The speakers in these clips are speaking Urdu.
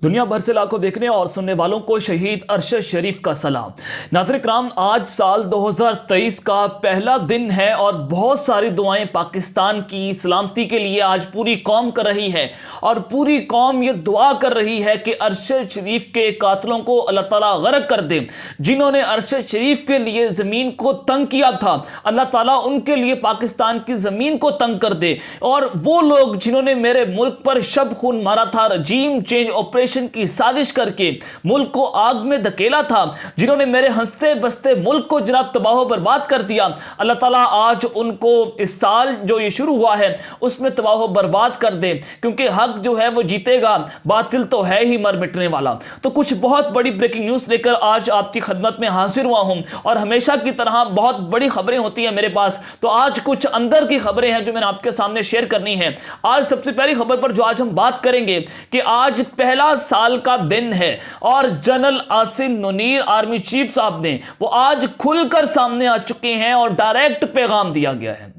دنیا بھر سے لاکھوں دیکھنے اور سننے والوں کو شہید ارشد شریف کا سلام۔ ناظرین کرام، آج سال 2023 کا پہلا دن ہے اور بہت ساری دعائیں پاکستان کی سلامتی کے لیے آج پوری قوم کر رہی ہے، اور پوری قوم یہ دعا کر رہی ہے کہ ارشد شریف کے قاتلوں کو اللہ تعالیٰ غرق کر دے۔ جنہوں نے ارشد شریف کے لیے زمین کو تنگ کیا تھا، اللہ تعالیٰ ان کے لیے پاکستان کی زمین کو تنگ کر دے، اور وہ لوگ جنہوں نے میرے ملک پر شب خون مارا تھا، رجیم چینج آپریشن کی سازش کر کے ملک کو آگ میں دھکیلا تھا، جنہوں نے میرے ہنستے بستے ملک کو جناب تباہ و برباد کر دیا، اللہ تعالیٰ آج ان کو اس سال جو یہ شروع ہوا ہے اس میں تباہ و برباد کر دے، کیونکہ حق جو ہے وہ جیتے گا، باطل تو ہے ہی مر مٹنے والا۔ تو کچھ بہت بڑی بریکنگ نیوز لے کر آج آپ کی خدمت میں حاضر ہوا ہوں، اور ہمیشہ کی طرح بہت بڑی خبریں ہوتی ہیں میرے پاس، تو آج کچھ اندر کی خبریں ہیں جو میں نے آپ کے سامنے شیئر کرنی ہیں۔ آج سب سے پہلی خبر پر جو آج ہم بات کریں گے کہ آج پہلا سال کا دن ہے، اور general Asim Munir army chief صاحب نے وہ آج کھل کر سامنے آ چکے ہیں اور ڈائریکٹ پیغام دیا گیا ہے۔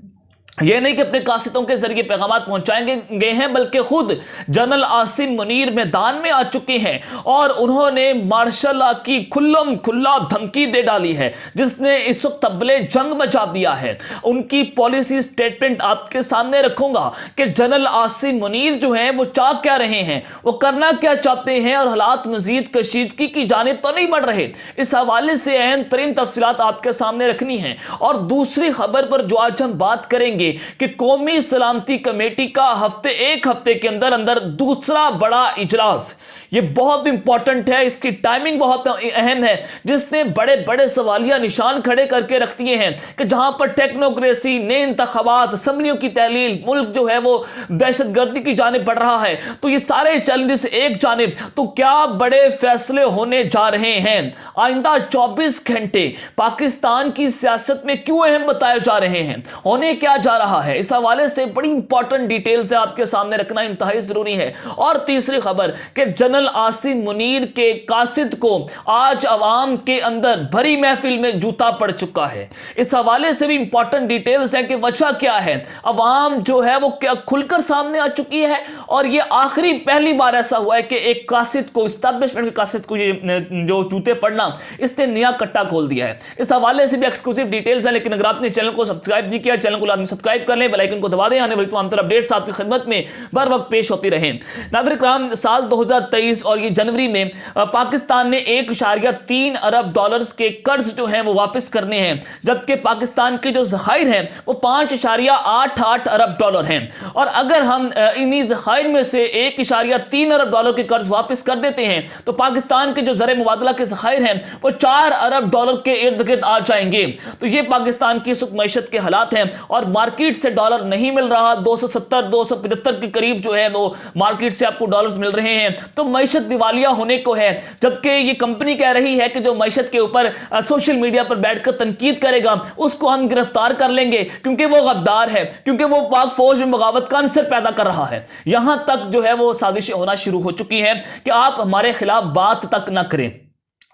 یہ نہیں کہ اپنے قاصدوں کے ذریعے پیغامات پہنچائیں گے ہیں، بلکہ خود جنرل عاصم منیر میدان میں آ چکے ہیں، اور انہوں نے مارشل لا کی کھلم کھلا دھمکی دے ڈالی ہے، جس نے اس وقت تبلے جنگ مچا دیا ہے۔ ان کی پالیسی سٹیٹمنٹ آپ کے سامنے رکھوں گا کہ جنرل عاصم منیر جو ہیں وہ چاہ کیا رہے ہیں، وہ کرنا کیا چاہتے ہیں، اور حالات مزید کشیدگی کی جانب تو نہیں بڑھ رہے۔ اس حوالے سے اہم ترین تفصیلات آپ کے سامنے رکھنی ہیں۔ اور دوسری خبر پر جو آج ہم بات کریں گے کہ قومی سلامتی کمیٹی کا ایک ہفتے کے اندر دوسرا بڑا اجلاس، یہ بہت امپورٹنٹ ہے، اس کی ٹائمنگ بہت اہم ہے، جس نے بڑے بڑے سوالیہ نشان کھڑے کر کے رکھ دیے ہیں کہ جہاں پر ٹیکنوکریسی، نئے انتخابات، اسمبلیوں کی تحلیل، ملک جو ہے وہ دہشت گردی کی جانب بڑھ رہا ہے، تو یہ سارے چیلنجز ایک جانب، تو کیا بڑے فیصلے ہونے جا رہے ہیں؟ آئندہ 24 گھنٹے پاکستان کی سیاست میں کیوں اہم بتائے جا رہے ہیں؟ ہونے کیا جا رہا ہے؟ اس حوالے سے بڑی امپورٹنٹ ڈیٹیلز آپ کے سامنے رکھنا انتہائی ضروری ہے۔ اور تیسری خبر کہ جنرل عاصم منیر کے قاصد کو آج عوام کے اندر بھری محفل میں جوتا پڑ چکا ہے۔ اس حوالے سے بھی امپورٹنٹ ڈیٹیلز ہیں کہ وجہ کیا ہے۔ عوام جو ہے وہ کیا کھل کر سامنے آ چکی ہے، اور یہ آخری پہلی بار ایسا ہوا ہے کہ ایک قاصد کو، اسٹیبلشمنٹ کے قاصد کو جو جوتے پڑنا، اس نے نیا کٹا کھول دیا ہے۔ اس حوالے سے بھی ایکسکلوسیو ڈیٹیلز ہیں، لیکن اگر آپ نے چینل کو سبسکرائب نہیں کیا، چینل کو لازمی سبسکرائب کر لیں، بیل آئیکن کو دبا دیں، آنے والی تمام تر اپڈیٹس آپ کی خدمت میں بر وقت پیش ہوتی رہیں۔ ناظرین کرام، سال 2023 اور یہ جنوری میں پاکستان نے 1.3 ارب ڈالرز کے قرض جو ہیں وہ واپس کرنے ہیں، جبکہ پاکستان کے جو ذخائر ہیں وہ 5.88 ارب ڈالر ہیں، اور اگر ہم انہی ذخائر میں سے 1.3 ارب ڈالر کے قرض واپس کر دیتے ہیں تو پاکستان کے جو زر مبادلہ کے ذخائر ہیں وہ 4 ارب ڈالر کے ارد گرد آ جائیں گے۔ تو یہ پاکستان کی اس وقت معیشت کے حالات ہیں، اور مارکیٹ سے ڈالر نہیں مل رہا، 270-275 کے قریب جو ہے وہ مارکیٹ سے آپ کو ڈالرز مل رہے ہیں، تو معیشت دیوالیہ ہونے کو ہے۔ جبکہ یہ کمپنی کہہ رہی ہے کہ جو معیشت کے اوپر سوشل میڈیا پر بیٹھ کر تنقید کرے گا اس کو ہم گرفتار کر لیں گے، کیونکہ وہ غدار ہے، کیونکہ وہ پاک فوج میں بغاوت کا عنصر پیدا کر رہا ہے۔ یہاں تک جو ہے وہ سازشیں ہونا شروع ہو چکی ہیں کہ آپ ہمارے خلاف بات تک نہ کریں۔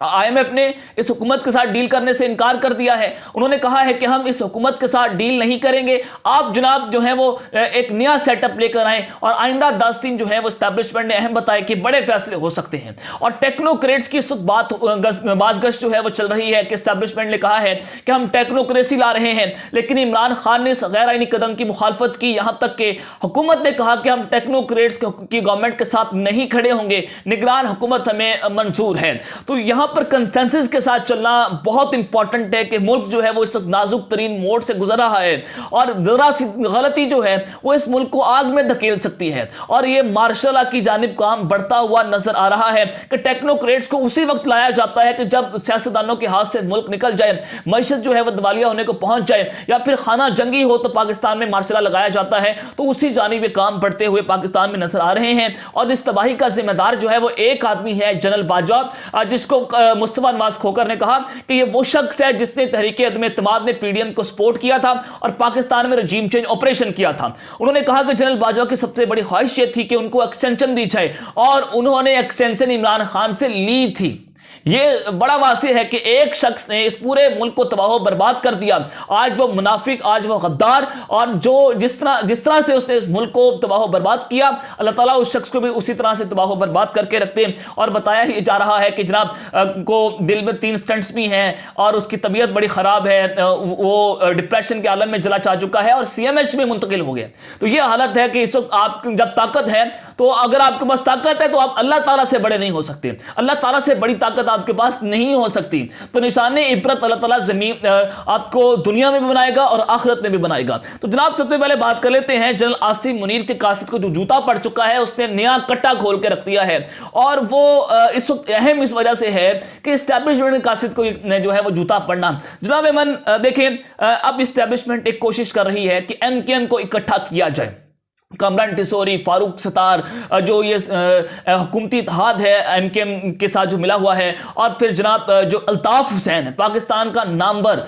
IMF نے اس حکومت کے ساتھ ڈیل کرنے سے انکار کر دیا ہے۔ انہوں نے کہا ہے کہ ہم اس حکومت کے ساتھ ڈیل نہیں کریں گے، آپ جناب جو ہیں وہ ایک نیا سیٹ اپ لے کر آئیں، اور آئندہ 10 دن جو ہے وہ اسٹیبلشمنٹ نے اہم بتایا کہ بڑے فیصلے ہو سکتے ہیں۔ اور ٹیکنوکریٹس کی اس وقت باز گشت جو ہے وہ چل رہی ہے کہ اسٹیبلشمنٹ نے کہا ہے کہ ہم ٹیکنوکریسی لا رہے ہیں، لیکن عمران خان نے اس غیر آئینی قدم کی مخالفت کی، یہاں تک کہ حکومت نے کہا کہ ہم ٹیکنوکریٹس کی گورنمنٹ کے ساتھ نہیں کھڑے ہوں گے، نگران حکومت ہمیں منظور ہے۔ تو یہاں پر کنسنسس کے ساتھ چلنا بہت امپورٹنٹ ہے کہ ملک جو ہے وہ اس وقت نازک ترین موڑ سے گزر رہا ہے، اور ذرا سی غلطی جو ہے وہ اس ملک کو آگ میں دھکیل سکتی ہے، اور یہ مارشل لا کی جانب کام بڑھتا ہوا نظر آ رہا ہے کہ ٹیکنوکریٹس کو اسی وقت لایا جاتا ہے کہ جب سیاستدانوں کے ہاتھ سے ملک نکل جائے، معیشت جو ہے وہ دیوالیہ ہونے کو پہنچ جائے، یا پھر خانہ جنگی ہو تو پاکستان میں مارشل لا لگایا جاتا ہے، تو اسی جانب یہ کام بڑھتے ہوئے پاکستان میں نظر آ رہے ہیں۔ اور اس تباہی کا ذمہ دار جو ہے وہ ایک آدمی ہے، جنرل باجوہ، جس کو مصطفیٰ نواز کھوکر نے کہا کہ یہ وہ شخص ہے جس نے تحریک عدم اعتماد میں PDM کو سپورٹ کیا تھا اور پاکستان میں رجیم چینج آپریشن کیا تھا۔ انہوں نے کہا کہ جنرل باجوہ کی سب سے بڑی خواہش یہ تھی کہ ان کو ایکسٹینشن دی جائے، اور انہوں نے ایکسٹینشن عمران خان سے لی تھی۔ یہ بڑا واضح ہے کہ ایک شخص نے اس پورے ملک کو تباہ و برباد کر دیا. آج وہ منافق, آج وہ غدار, اور جو جس طرح سے اس نے اس ملک کو تباہ و برباد کیا, اللہ تعالیٰ اس شخص کو بھی اسی طرح سے تباہ و برباد کر کے رکھتے ہیں. اور بتایا ہی جا رہا ہے کہ جناب کو دل میں 3 سٹنٹس بھی ہیں اور اس کی طبیعت بڑی خراب ہے, وہ ڈپریشن کے عالم میں چلا چکا ہے اور CMH میں منتقل ہو گیا. تو یہ حالت ہے کہ اس وقت آپ جب طاقت ہے, تو اگر آپ کے پاس طاقت ہے تو آپ اللہ تعالیٰ سے بڑے نہیں ہو سکتے, اللہ تعالیٰ سے بڑی طاقت آپ کے پاس نہیں ہو سکتی. تو نشان عبرت اللہ تعالیٰ زمین آپ کو دنیا میں بھی بنائے گا اور آخرت میں بھی بنائے گا. تو جناب سب سے پہلے بات کر لیتے ہیں جنرل عاصم منیر کے قاصد کو جو جوتا پڑ چکا ہے, اس نے نیا کٹا کھول کے رکھ دیا ہے, اور وہ اس وقت اہم اس وجہ سے ہے کہ اسٹیبلشمنٹ کے قاصد کو جو ہے وہ جوتا پڑنا. جناب ایمن دیکھیں, اب اسٹیبلشمنٹ ایک کوشش کر رہی ہے کہ MKM کو اکٹھا کیا جائے. کامران ٹیسوری, فاروق ستار, جو یہ حکومتی اتحاد ہے MKM کے ساتھ جو ملا ہوا ہے, اور پھر جناب جو الطاف حسین ہے, پاکستان کا نمبر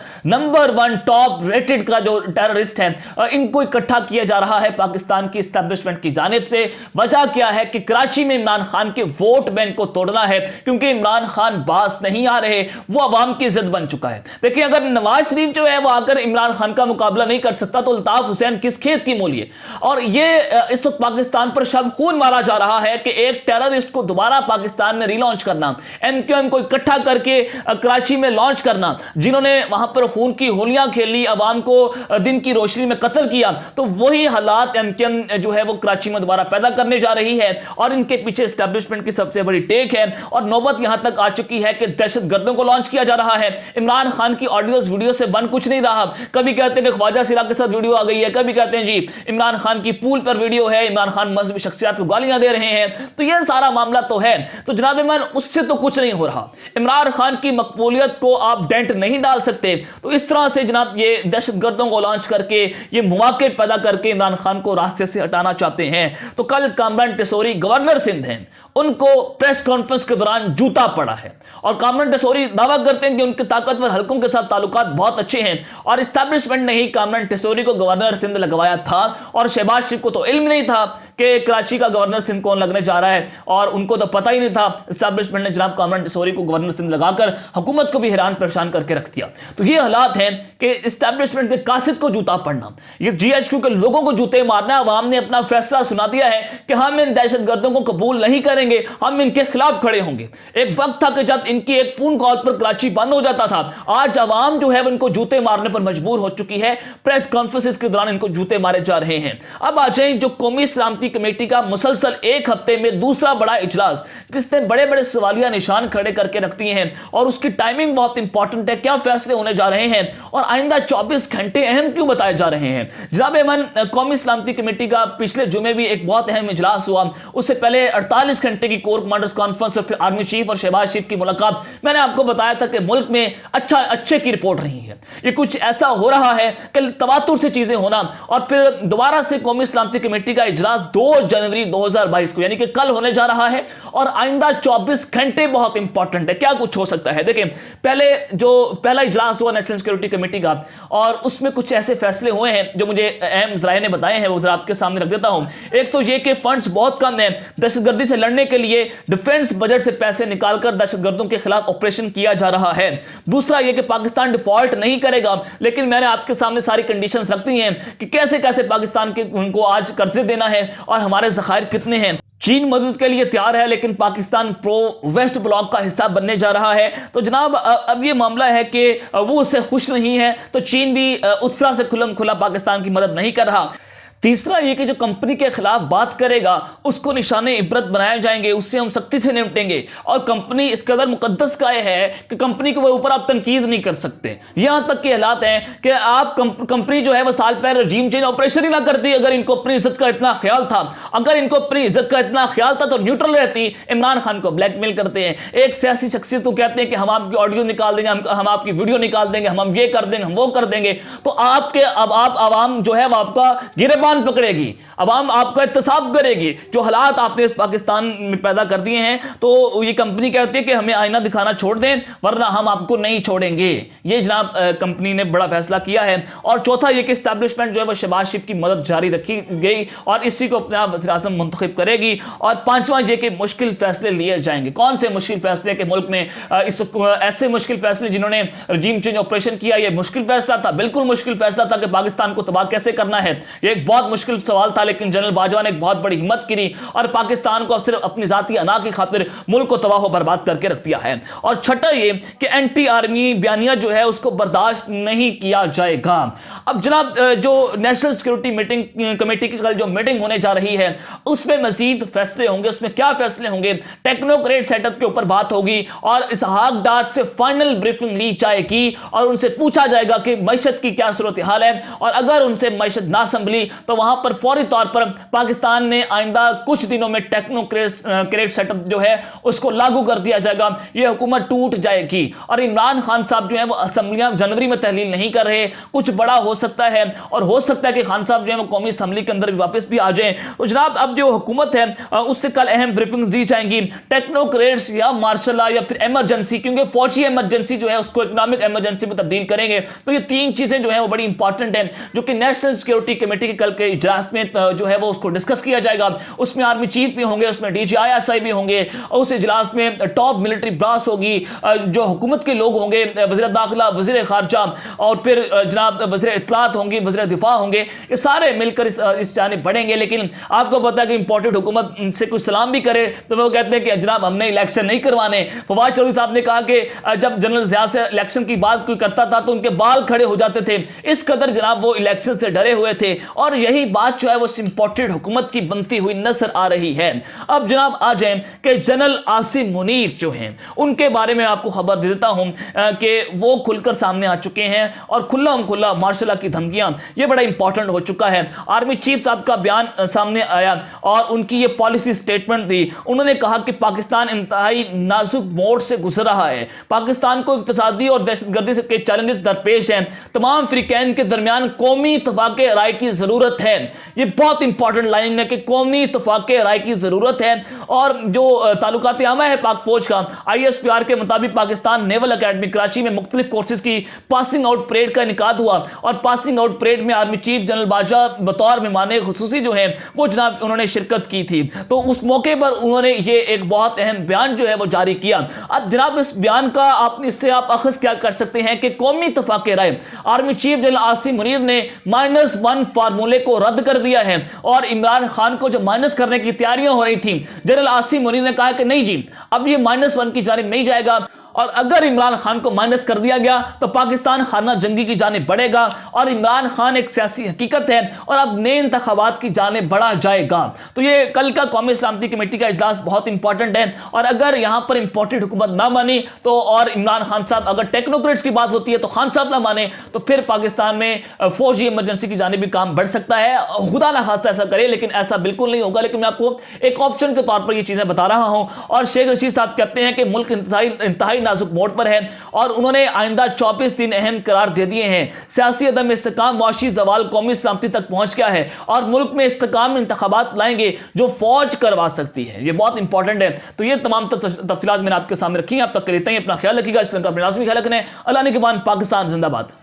1 ٹاپ ریٹڈ کا جو ٹیررسٹ ہے, ان کو اکٹھا کیا جا رہا ہے پاکستان کی اسٹیبلشمنٹ کی جانب سے. وجہ کیا ہے کہ کراچی میں عمران خان کے ووٹ بینک کو توڑنا ہے, کیونکہ عمران خان باز نہیں آ رہے, وہ عوام کی ضد بن چکا ہے. دیکھیں اگر نواز شریف جو ہے وہ آ کر عمران خان کا مقابلہ نہیں کر سکتا تو الطاف حسین کس کھیت کی مولی ہے. اور یہ اس وقت پاکستان پر شب خون مارا جا رہا ہے کہ ایک ٹیررسٹ کو دوبارہ پاکستان میں ری لانچ کرنا, MKM کو اکٹھا کر کے کراچی میں لانچ کرنا, جنہوں نے وہاں پر خون کی ہولیاں کھیلی, عوام کو دن کی روشنی میں قتل کیا, تو وہی حالات MKM جو ہے وہ کراچی میں دوبارہ پیدا کرنے جا رہی ہے. اور ان کے پیچھے اسٹیبلشمنٹ کی سب سے بڑی ٹیک ہے, اور نوبت یہاں تک آ چکی ہے کہ دہشت گردوں کو لانچ کیا جا رہا ہے. عمران خان کی آڈیوز ویڈیو سے بن کچھ نہیں رہا. کبھی کہتے ہیں کہ خواجہ سرا کے ساتھ ویڈیو آ گئی ہے, کبھی کہتے ہیں جی عمران خان کی پول پر ویڈیو ہے, عمران خان مذہبی شخصیات کو گالیاں دے رہے ہیں. تو یہ سارا معاملہ تو ہے. تو جناب ایمان, اس سے تو کچھ نہیں ہو رہا. عمران خان کی مقبولیت کو آپ ڈینٹ نہیں ڈال سکتے. تو اس طرح سے جناب یہ دہشت گردوں کو لانچ کر کے, یہ مواقع پیدا کر کے عمران خان کو راستے سے ہٹانا چاہتے ہیں. تو کل کامران ٹیسوری گورنر سندھ ہیں, ان کو پریس کانفرنس کے دوران جوتا پڑا ہے, اور کامران ٹیسوری دعویٰ کرتے ہیں کہ ان کے طاقتور حلقوں کے ساتھ تعلقات بہت اچھے ہیں, اور اسٹیبلشمنٹ نے ہی کامران ٹیسوری کو گورنر سندھ لگوایا تھا, اور شہباز شریف کو تو علم نہیں تھا کہ کراچی کا گورنر سندھ کون لگنے جا رہا ہے, اور ان کو تو پتہ ہی نہیں تھا. اسٹیبلشمنٹ نے جناب کامران ٹیسوری کو گورنر سندھ لگا کر حکومت کو بھی حیران پریشان کر کے رکھ دیا. تو یہ حالات ہیں کہ اسٹیبلشمنٹ کے قاصد کو جوتا پڑنا, یہ GHQ کے لوگوں کو جوتے مارنا. عوام نے اپنا فیصلہ سنا دیا ہے کہ ہم ان دہشت گردوں کو قبول نہیں کریں گے, ہم ان کے خلاف کھڑے ہوں گے. ایک وقت تھا کہ جب ان کی ایک فون کال پر کراچی بند ہو جاتا تھا, آج عوام جو ہے ان کو جوتے مارنے پر مجبور ہو چکی ہے. پریس کانفرنس کے دوران ان کو جوتے مارے جا رہے ہیں. اب آ جائیں جو قومی سلامتی کمیٹی کا مسلسل ایک ہفتے میں دوسرا بڑا اجلاس, جس نے بڑے بڑے سوالیہ نشان کھڑے کر کے رکھ دیے ہیں, اور اس کی ٹائمنگ بہت امپورٹنٹ ہے. کیا فیصلے ہونے جا رہے ہیں, اور آئندہ 24 گھنٹے اہم کیوں بتائے جا رہے ہیں. جناب ایمن, قومی سلامتی کمیٹی کا پچھلے جمعے بھی ایک بہت اہم اجلاس ہوا. اس سے پہلے 48 گھنٹے کی کور کمانڈرز کانفرنس اور پھر آرمی چیف اور شہباز شریف کی ملاقات. میں نے آپ کو بتایا تھا کہ ملک میں اچھے کی رپورٹ رہی ہے. یہ کچھ ایسا ہو رہا ہے کہ تواتر سے چیزیں ہونا, اور پھر دوبارہ سے قومی سلامتی کمیٹی کا اجلاس 2 جنوری 2022 کو, یعنی کہ کل ہونے جا رہا ہے. اور آئندہ 24 گھنٹے بہت امپورٹنٹ ہے. کیا کچھ ہو سکتا ہے؟ دیکھیں, پہلا اجلاس ہوا نیشنل سیکورٹی کمیٹی کا, اور اس میں کچھ ایسے فیصلے ہوئے ہیں جو مجھے اہم ذرائع نے بتائے ہیں, وہ ذرا آپ کے سامنے رکھ دیتا ہوں. ایک تو یہ کہ فنڈز بہت کم ہیں, دہشت گردی سے لڑنے کے لیے ڈیفنس بجٹ سے پیسے نکال کر دہشت گردوں کے خلاف آپریشن کیا جا رہا ہے. دوسرا یہ کہ پاکستان ڈیفالٹ نہیں کرے گا, لیکن میں نے آپ کے سامنے ساری کنڈیشنز رکھ دی ہیں کہ کیسے کیسے پاکستان کے ان کو آج قرضے دینا ہے اور ہمارے ذخائر کتنے ہیں. چین مدد کے لیے تیار ہے, لیکن پاکستان پرو ویسٹ بلاک کا حصہ بننے جا رہا ہے. تو جناب اب یہ معاملہ ہے کہ وہ اس سے خوش نہیں ہے, تو چین بھی اس طرح سے کھلم کھلا پاکستان کی مدد نہیں کر رہا. تیسرا یہ کہ جو کمپنی کے خلاف بات کرے گا اس کو نشان عبرت بنائے جائیں گے, اس سے ہم سختی سے نمٹیں گے. اور کمپنی اس قدر مقدس کا ہے کہ کمپنی کے اوپر آپ تنقید نہیں کر سکتے. یہاں تک کہ حالات ہیں کہ آپ کمپنی جو ہے وہ سال پہلے رجیم چینج آپریشن ہی نہ کرتی. اگر ان کو اپنی عزت کا اتنا خیال تھا تو نیوٹرل رہتی. عمران خان کو بلیک میل کرتے ہیں. ایک سیاسی شخصیت کو کہتے ہیں کہ ہم آپ کی آڈیو نکال دیں گے, ہم آپ کی ویڈیو نکال دیں گے, ہم یہ کر دیں گے, ہم وہ کر دیں گے. تو آپ کے اب آپ عوام جو ہے وہ آپ کا گربان کان پکڑے گی, عوام آپ کا احتساب کرے گی. جو حالات آپ نے اس پاکستان میں پیدا کر دیے ہیں, تو یہ کمپنی کہتی ہے کہ ہمیں آئینہ دکھانا چھوڑ دیں ورنہ ہم آپ کو نہیں چھوڑیں گے. یہ جناب کمپنی نے بڑا فیصلہ کیا ہے. اور چوتھا یہ کہ اسٹیبلشمنٹ جو ہے وہ شہباز شریف کی مدد جاری رکھی گئی اور اسی کو اپنا وزیر اعظم منتخب کرے گی. اور پانچواں یہ کہ مشکل فیصلے لیے جائیں گے. کون سے مشکل فیصلے کہ ملک میں ایسے مشکل فیصلے جنہوں نے رجیم چینج آپریشن کیا, یہ مشکل فیصلہ تھا, بالکل مشکل فیصلہ تھا کہ پاکستان کو تباہ کیسے کرنا ہے. یہ ایک بہت مشکل سوال تھا, لیکن جنرل باجوہ نے ایک بہت بڑی ہمت کی اور پاکستان کو صرف اپنی ذاتی انا کی خاطر ملک کو تباہ و برباد کر کے رکھ دیا ہے. اور چھٹا یہ کہ اینٹی آرمی بیانیہ جو ہے اس کو برداشت نہیں کیا جائے گا. اب جناب جو نیشنل سیکورٹی میٹنگ کمیٹی کی کل جو میٹنگ ہونے جا رہی ہے اس میں مزید فیصلے ہوں گے. اس میں کیا فیصلے ہوں گے؟ ٹیکنوکریٹ سیٹ اپ کے اوپر بات ہوگی اور اسحاق ڈار سے فائنل بریفنگ لی جائے گی اور ان سے پوچھا جائے گا کہ معیشت کی کیا صورتحال ہے, اور اگر ان سے معیشت نہ سنبھلی تو وہاں پر فوری طور پر پاکستان نے آئندہ کچھ دنوں میں ٹیکنوکریٹ سیٹ اپ جو ہے اس کو لاگو کر دیا جائے گا. یہ حکومت ٹوٹ جائے گی. اور عمران خان صاحب جو ہے وہ اسمبلیاں جنوری میں تحلیل نہیں کر رہے, کچھ بڑا ہو سکتا ہے اور ہو سکتا ہے کہ خان صاحب جو ہے وہ قومی اسمبلی کے اندر بھی واپس بھی آ جائیں. تو جناب اب جو حکومت ہے اس سے کل اہم بریفنگز دی جائیں گی. ٹیکنوکریٹس یا مارشل لا یا پھر ایمرجنسی, کیونکہ فوجی ایمرجنسی جو ہے اس کو اکنامک ایمرجنسی میں تبدیل کریں گے. تو یہ تین چیزیں جو ہیں وہ بڑی امپورٹنٹ ہیں جو کہ نیشنل سیکورٹی کمیٹی کے کل کے اجلاس میں جو ہے وہ اس کو ڈسکس کیا جائے گا. اس میں آرمی چیف بھی ہوں گے, اس میں D G I S I بھی ہوں گے, اور اس اجلاس میں ٹاپ ملٹری براس ہوگی, جو حکومت کے لوگ ہوں گے, وزیر داخلہ, وزیر خارجہ, اور پھر جناب وزیر اطلاعات ہوں گی, وزیر دفاع ہوں گے. یہ سارے مل کر اس جانب بڑھیں گے. لیکن آپ کو پتا ہے کہ امپورٹنٹ حکومت سے کوئی سلام بھی کرے تو وہ کہتے ہیں کہ جناب ہم نے الیکشن نہیں کروانے. فواد چودھری صاحب نے کہا کہ جب جنرل ضیاء سے الیکشن کی بات کوئی کرتا تھا تو ان کے بال کھڑے ہو جاتے تھے, اس قدر جناب وہ الیکشن سے ڈرے ہوئے تھے. اور یہی بات جو ہے وہ امپورٹنٹ حکومت کی بنتی ہوئی نظر آ رہی ہے. اب جناب آ جائیں کہ جنرل عاصم منیر جو ہیں ان کے بارے میں آپ کو خبر دے دیتا ہوں کہ وہ کھل کر سامنے آ چکے ہیں اور کھلا کھلا مارشل لا کی دھمکیاں, یہ بڑا امپورٹنٹ ہو چکا ہے. آرمی چیف صاحب کا بیان سامنے آیا اور ان کی یہ پالیسی سٹیٹمنٹ دی. انہوں نے کہا کہ پاکستان انتہائی نازک موڑ سے گزر رہا ہے, پاکستان کو اقتصادی اور دہشت گردی کے چیلنجز درپیش ہیں, تمام فریقین کے درمیان قومی اتفاق رائے کی ضرورت ہے. یہ بہت امپورٹنٹ لائن ہے کہ قومی اتفاق رائے کی ضرورت ہے. اور جو تعلقات عامہ ہے پاک فوج کا, آئی ایس پی آر کے مطابق پاکستان نیول اکیڈمی کراچی میں مختلف کورسز کی پاسنگ آؤٹ پریڈ کا انعقاد ہوا اور پاسنگ آؤٹ پریڈ میں آرمی چیف جنرل باجوہ بطور مہمان خصوصی جو ہیں وہ جناب انہوں نے شرکت کی تھی. تو اس موقع پر انہوں نے یہ ایک بہت اہم بیان جو ہے وہ جاری کیا. اب جناب اس بیان کا اس سے آپ اخذ کیا کر سکتے ہیں کہ قومی اتفاق رائے, army chief general Asim Munir نے -1 فارمولے کو رد کر دیا ہے اور عمران خان کو جو مائنس کرنے کی تیاریاں ہو رہی تھیں, جنرل عاصم منیر نے کہا کہ نہیں جی اب یہ -1 کی جانب نہیں جائے گا, اور اگر عمران خان کو مائنس کر دیا گیا تو پاکستان خانہ جنگی کی جانب بڑھے گا اور عمران خان ایک سیاسی حقیقت ہے اور اب نئے انتخابات کی جانب بڑھا جائے گا. تو یہ کل کا قومی سلامتی کمیٹی کا اجلاس بہت امپورٹنٹ ہے, اور اگر یہاں پر امپورٹنٹ حکومت نہ مانی تو, اور عمران خان صاحب اگر ٹیکنوکریٹس کی بات ہوتی ہے تو خان صاحب نہ مانے تو پھر پاکستان میں فوجی ایمرجنسی کی جانب بھی کام بڑھ سکتا ہے. خدا نہ خواستہ ایسا کرے, لیکن ایسا بالکل نہیں ہوگا. لیکن میں آپ کو ایک آپشن کے طور پر یہ چیزیں بتا رہا ہوں. اور شیخ رشید صاحب کہتے ہیں کہ ملک انتہائی نازک موڑ پر ہے اور انہوں نے آئندہ 24 دن اہم قرار دے دیے ہیں. سیاسی عدم استحکام, معاشی زوال قومی سلامتی تک پہنچ گیا ہے اور ملک میں استحکام انتخابات لائیں گے جو فوج کروا سکتی ہے. یہ بہت امپورٹنٹ ہے. تو یہ تمام تفصیلات میں نے آپ کے سامنے رکھی ہیں. آپ تک کے لیے اپنا خیال رکھیے گا. اس طرح کا اپنے لازمی خیال رکھنا ہے. اللہ نگہبان. پاکستان زندہ باد.